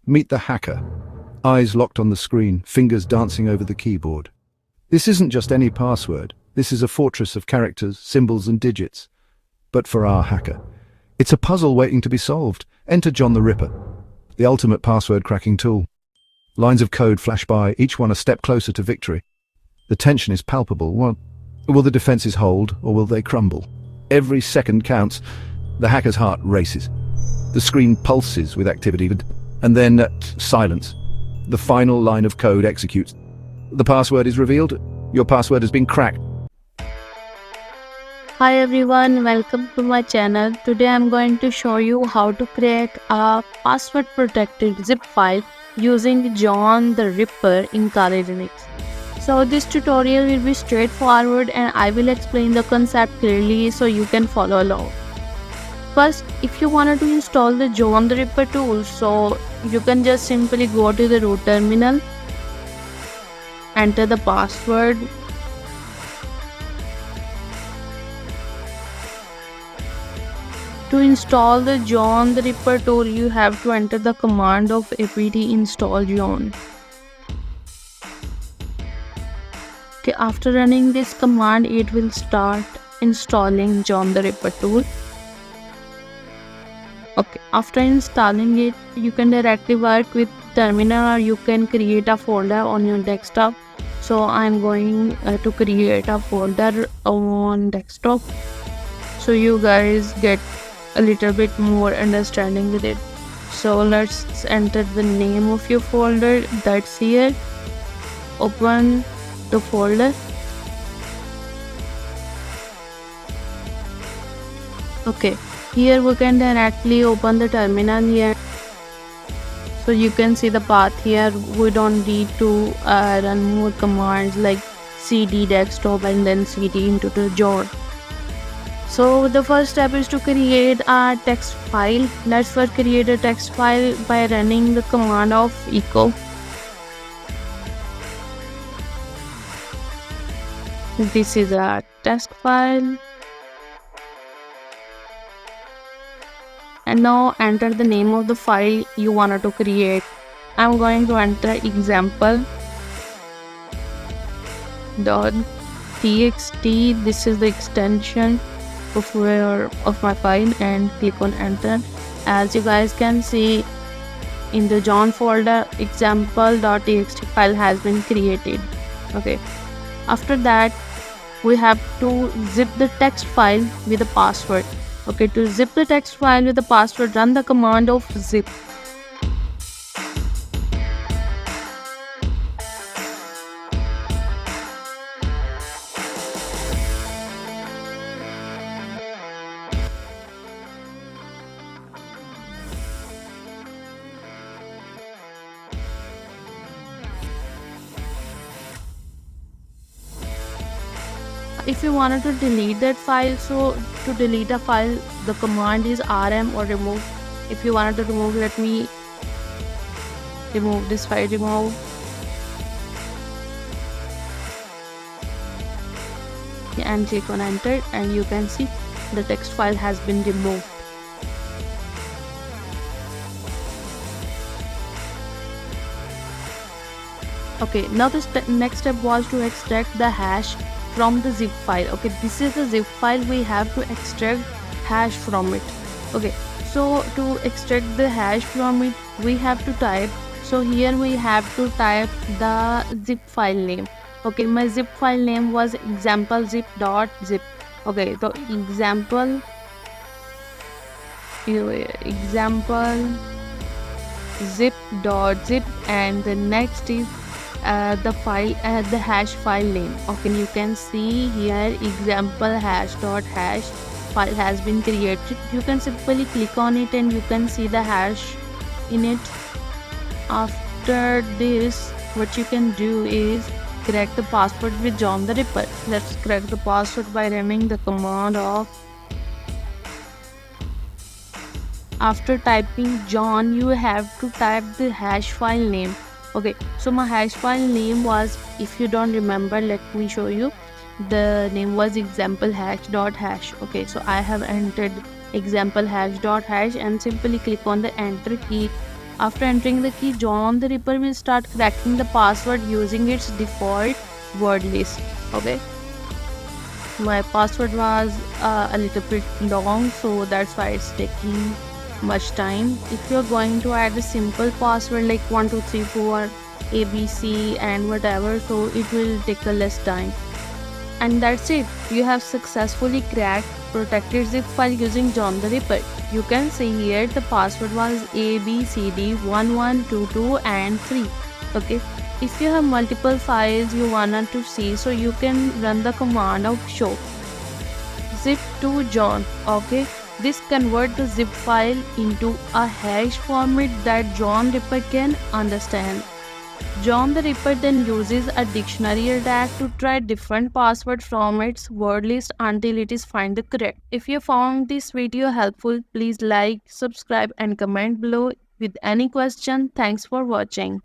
Meet the hacker. Eyes locked on the screen, fingers dancing over the keyboard. This isn't just any password. This is a fortress of characters, symbols, and digits. But for our hacker, it's a puzzle waiting to be solved. Enter John the Ripper, the ultimate password cracking tool. Lines of code flash by, each one a step closer to victory. The tension is palpable. Will the defenses hold, or will they crumble? Every second counts. The hacker's heart races. The screen pulses with activity, and then silence. The final line of code executes. The password is revealed. Your password has been cracked. Hi everyone, welcome to my channel. Today I'm going to show you how to crack a password protected zip file using John the Ripper in Kali Linux. So this tutorial will be straightforward and I will explain the concept clearly so you can follow along. First, if you wanted to install the John the Ripper tool, so you can just simply go to the root terminal, enter the password, to install the John the Ripper tool, you have to enter the command of apt install John. Okay, after running this command, it will start installing John the Ripper tool. Okay, after installing it, you can directly work with terminal or you can create a folder on your desktop. So I'm going to create a folder on desktop so you guys get a little bit more understanding with it. So let's enter the name of your folder that's here. Open the folder. Okay, here we can directly open the terminal here. So you can see the path here. We don't need to run more commands like cd desktop and then cd into the John. So the first step is to create a text file. Let's first create a text file by running the command of echo. This is a text file. And now enter the name of the file you wanted to create. I'm going to enter example.txt. This is the extension of my file and click on enter. As you guys can see in the John folder, example.txt file has been created. Okay, after that we have to zip the text file with a password. Okay, to zip the text file with the password, run the command of zip. If you wanted to delete that file, so to delete a file, the command is rm or remove. If you wanted to remove, let me remove this file, remove. And click on enter and you can see the text file has been removed. Okay, now the next step was to extract the hash from the zip file. Okay, this is the zip file, we have to extract hash from it. Okay, so to extract the hash from it, we have to type, so here we have to type the zip file name. Okay, my zip file name was example zip.zip. Okay, so example zip.zip, and the next is the file, the hash file name. Okay, you can see here example hash.hash file has been created. You can simply click on it and you can see the hash in it. After this, what you can do is crack the password with John the Ripper. Let's crack the password by running the command of. After typing John, you have to type the hash file name. Okay, so my hash file name was, if you don't remember, let me show you. The name was example hash.hash. Okay, so I have entered example hash.hash and simply click on the enter key After entering the key, John the Ripper will start cracking the password using its default word list. Okay. My password was a little bit long, so that's why it's taking much time. If you're going to add a simple password like 1234 ABC and whatever, so it will take a less time. And that's it. You have successfully cracked protected zip file using John the Ripper. You can see here the password was ABCD1122 and 3. Okay. If you have multiple files you wanted to see, so you can run the command of show zip to John. Okay. This convert the zip file into a hash format that John Ripper can understand. John the Ripper then uses a dictionary attack to try different passwords from its word list until it is find the correct. If you found this video helpful, please like, subscribe and comment below with any question. Thanks for watching.